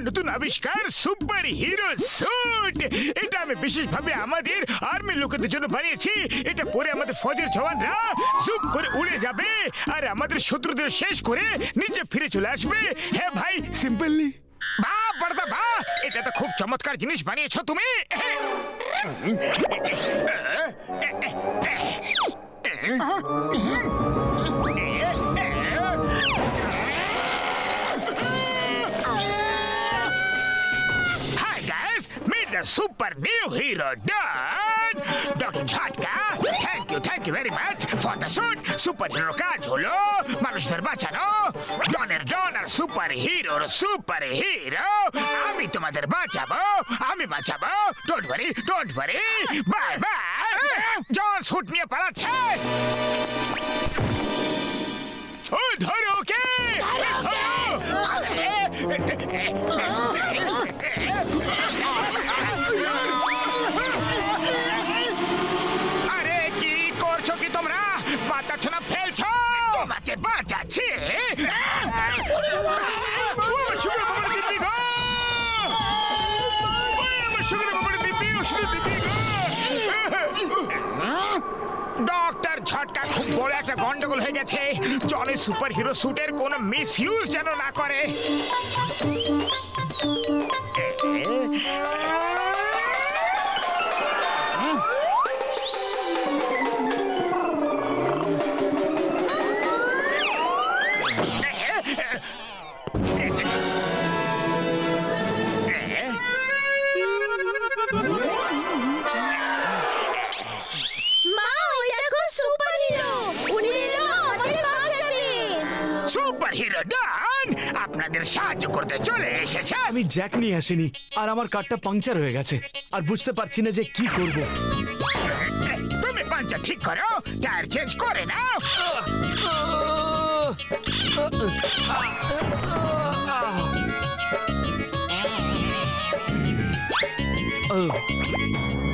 নতুন আবিষ্কার super hero sweet. এটা আমি বিশেষভাবে আমাদের আর্মি লোকেদের জন্য বানিয়েছি। এটা পরে আমাদের ফৌজের জওয়ানরা জুপ করে উড়ে যাবে আর আমাদের শত্রুদের শেষ করে নিচে ফিরে চলে আসবে। হ্যাঁ ভাই, সিম্পলি। বাহ বড়দা বাহ, এটা তো খুব চমৎকার জিনিস বানিয়েছো তুমি। Hi guys, meet the super new hero Don. Dr. Jhatka, thank you very much for the suit. Superhero কাজ হলো মানুষদের বাঁচানো। ডনের ডন আর সুপার হিরোর সুপার হিরো। আমি তোমাদের বাঁচাবো, আমি বাঁচাবো। Don't worry, bye bye. John suit নিয়ে পালাচ্ছে। ও ধরো ওকে। আরে কি করছো কি তোমরা? বাঁচাচ্ছ না ফেলছো? তোমাকে বাঁচাচ্ছি। ডক্টর ঝটকা, খুব বড় একটা গন্ডগোল হয়ে গেছে। জনের সুপার হিরো স্যুটের কোনো মিস ইউজ যেন না করে। সুপার হিরো ডন আপনাদের সাহায্য করতে চলে এসেছে। আমি জ্যাক নিয়ে আসিনি, আর আমার কারটা পাংচার হয়ে গেছে, আর বুঝতে পারছি না যে কি করব। তুমি পাঞ্চার ঠিক করো, টায়ার চেঞ্জ করে নাও।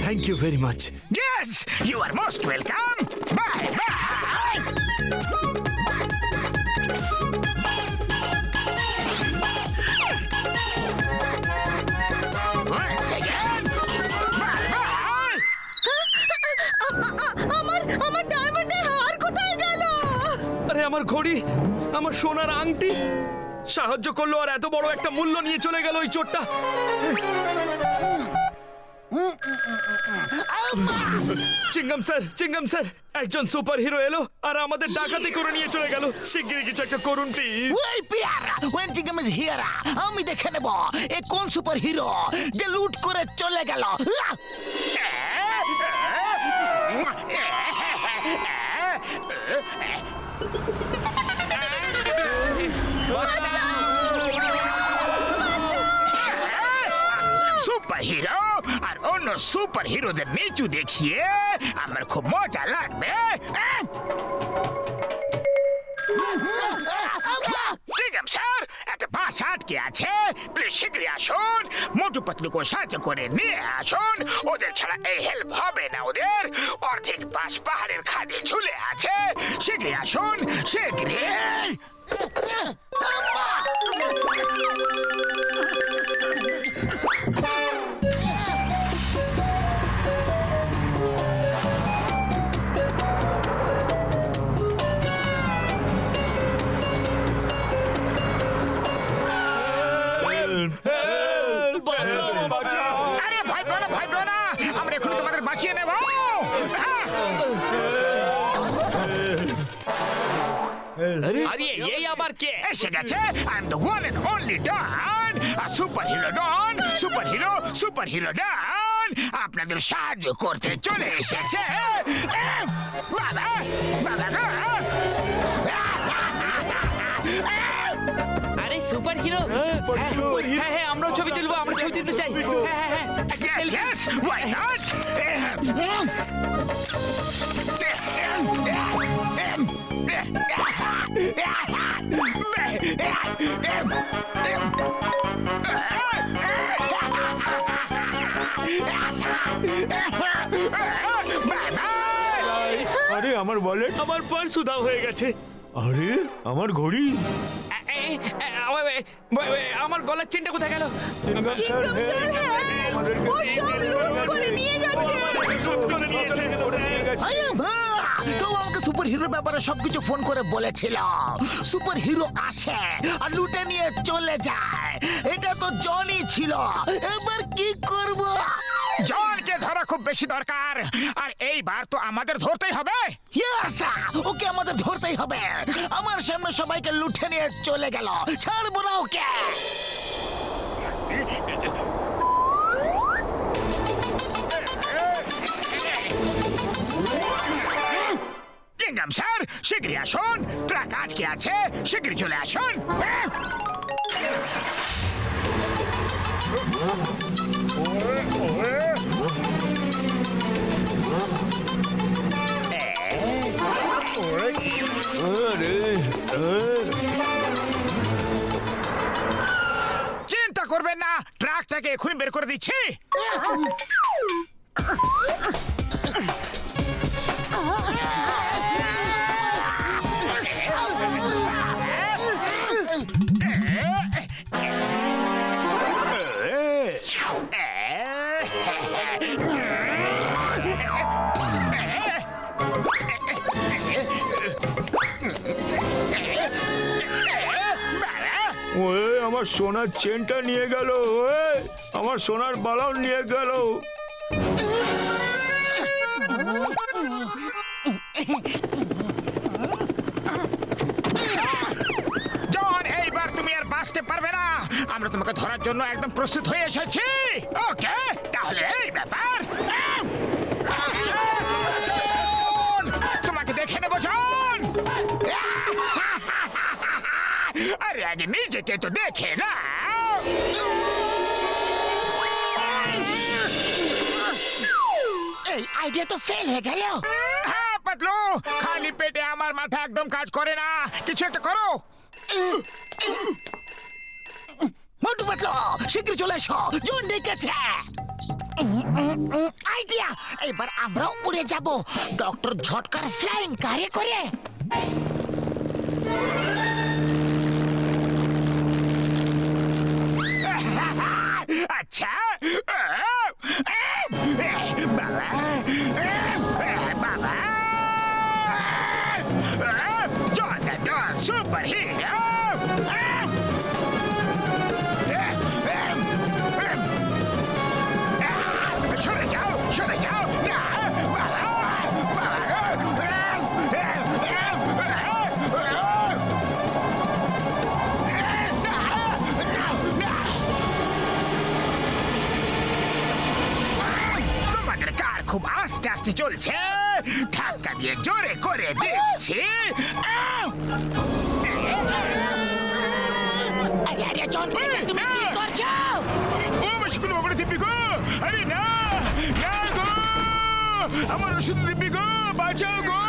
Thank you very much. Yes, you are most welcome. Bye bye. Once again, bye bye. আমার ডায়মন্ডের হার কোথায় গেল? আরে আমার ঘড়ি, আমার সোনার আংটি সাহায্য করলো, আর এত বড় একটা মূল্য নিয়ে চলে গেল ওই চোরটা। চিঙ্গাম স্যার, একজন সুপার হিরো এলো আর আমাদের ডাকাতি করে নিয়ে চলে গেল। শিগগিরই কিছু একটা করুন প্লিজ। ওই পিয়ারা, ওয়েন চিংগাম ইজ হিয়ার, আমি দেখে নেব এ কোন সুপার হিরো যে লুট করে চলে গেল। সুপার হিরো আর অন্য সুপার হিরোদের নিচু দেখিয়ে আমার খুব মজা লাগবে। চিঙ্গাম স্যার, একটা বাস আটকে আছে, প্লিজ শীঘ্রই আসুন। মোটু পাতলুকে সাহায্য করে নিয়ে আসুন। ওদের ছাড়া এই হেল্প হবে না ওদের। অর্ধেক বাস পাহাড়ের খাদে ঝুলে আছে। শীঘ্রই আসুন, শীঘ্রই। আরে ভয় পেও না, আমরা এখন তোমাদের বাঁচিয়ে নেব। আরে এই আবার কে? এসে গেছে, I am the one and only Don, super hero Don আপনাদের সাহায্য করতে চলে এসেছে। বাবা গো। আরে সুপার হিরো, হ্যাঁ আমরাও ছবি তুলবো, আমরা ছবি তুলতে চাই। হ্যাঁ Yes, why not? আরে আমার ওয়ালেট, আমার পার্স উধাও হয়ে গেছে। আরে আমার ঘড়ি। আমার গলার চেনটা কোথায় গেল? চিংগাম স্যার, হ্যাঁ, ও সব লুট করে নিয়ে গেছে। তো আমাকে সুপার হিরোর ব্যাপারে সবকিছু ফোন করে বলেছিল। সুপার হিরো আসে আর লুটে নিয়ে চলে যায়। এটা তো জনি ছিল। এবার কি করব? জনকে ধরা খুব বেশি দরকার, আর এইবার তো আমাদের ধরতেই হবে। Yes, ওকে আমাদের ধরতেই হবে। আমার সামনে সবাইকে লুটে নিয়ে চলে গেল, ছাড়বো না ওকে। কিংডম স্যার, শীঘ্রই আসুন। ট্রাক আটকে আছে, শীঘ্রই চলে আসুন। চিন্তা করবেন না, ট্রাকটাকে এখনই বের করে দিচ্ছি। ওয়ে আমার সোনার চেনটা নিয়ে গেল, ওয়ে আমার সোনার বালাও নিয়ে গেল। জন, এইবার তুমি আর বাঁচতে পারবে না। আমরা তোমাকে ধরার জন্য একদম প্রস্তুত হয়ে এসেছি। ওকে, তাহলে এই ব্যাপার। জন, তোমাকে দেখে নেবো জন। আরে আগে নিজেকে তো দেখে না। এই আইডিয়া তো ফেল হয়ে গেল। হ্যাঁ পাতলু, খালি পেটে আমার মাথা একদম কাজ করে না। কিছু একটা করো। মোটু পাতলু, শীঘ্র চলে এসো, জন ডেকেছে। আইডিয়া, এবার আমরা উড়ে যাব ডক্টর ঝটকার ফ্লাইং কারে করে। আচ্ছা বাবা, বাবা, জন সুপার হিরো। সরে যাও, সরে যাও। তোমাদের কার খুব আস্তে আস্তে চলছে। ধাক্কা দিয়ে জোরে করে দিচ্ছি। আরে জন, তুমি কি করছো? ও মুশকিল বাবা, দিব্যি গো। আরে না, না গো, আমার ওষুধ দিব্যি গো, বাঁচাও গো।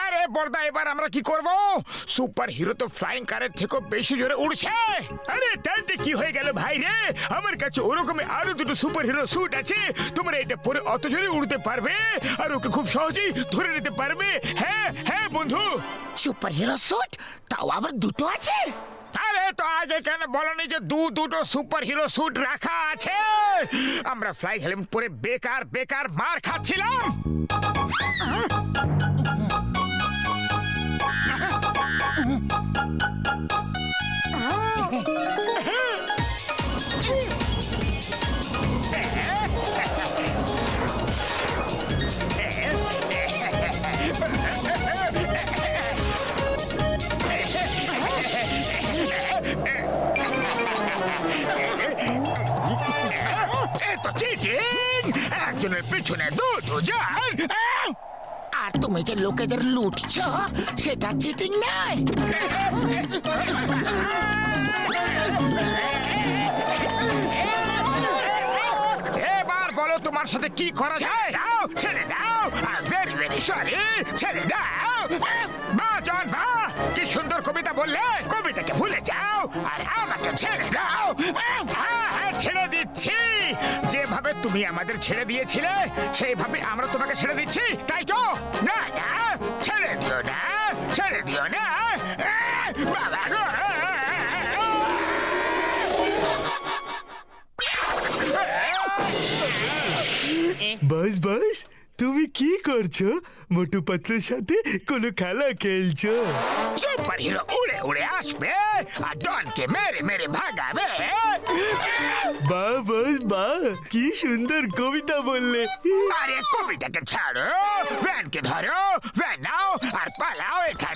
আরে বর্দা, এবার আমরা কি করব? সুপার হিরো তো ফ্লাইং কারের থেকেও বেশি জোরে উড়ছে। আরে তাতে কি হয়ে গেল ভাই রে? আমার কাছে ওরকমই আরো দুটো সুপার হিরো স্যুট আছে। তোমরা এটা পরে অত জোরে উড়তে পারবে আর ওকে খুব সহজেই ধরে নিতে পারবে। হ্যাঁ হ্যাঁ বন্ধু। সুপার হিরো স্যুট, তাও আবার দুটো আছে? আরে তো আজ এখানে বলনি যে দুটো সুপার হিরো স্যুট রাখা আছে? আমরা ফ্লাই হেলমেট পরে বেকার বেকার মার খাচ্ছিলাম। একজনের পিছনে দুজন। আর তুমি যে লোকেদের লুটছ সেটা চিটিং নয়। এবার বলো তোমার সাথে কি করা যায়? দাও, ছেড়ে দাও। ভেরি ভেরি সরি, ছেড়ে দাও। বাহ জন বাহ, কি সুন্দর কবিতা বললে। কবিতাকে ভুলে যাও আর আমাকে ছেড়ে দাও। হ্যাঁ হ্যাঁ, ছেড়ে দিচ্ছি। যেভাবে তুমি আমাদের ছেড়ে দিয়েছিলে সেইভাবে আমরা তোমাকে ছেড়ে দিচ্ছি তাই তো না না ছেড়ে দিও না ছেড়ে দিও না বাবা গো! বাস বাস তুমি কি করছো মোটু পাতলুর সাথে কোনো খেলা খেলছো সুপার হিরো উড়ে উড়ে আসবে আর ডনকে মেরে মেরে ভাগাবে বা বাস বা কি সুন্দর কবিতা বললে আরে কবিতাকে ছাড়ো ভ্যানকে ধরো ভ্যান নাও আর পালাও এখান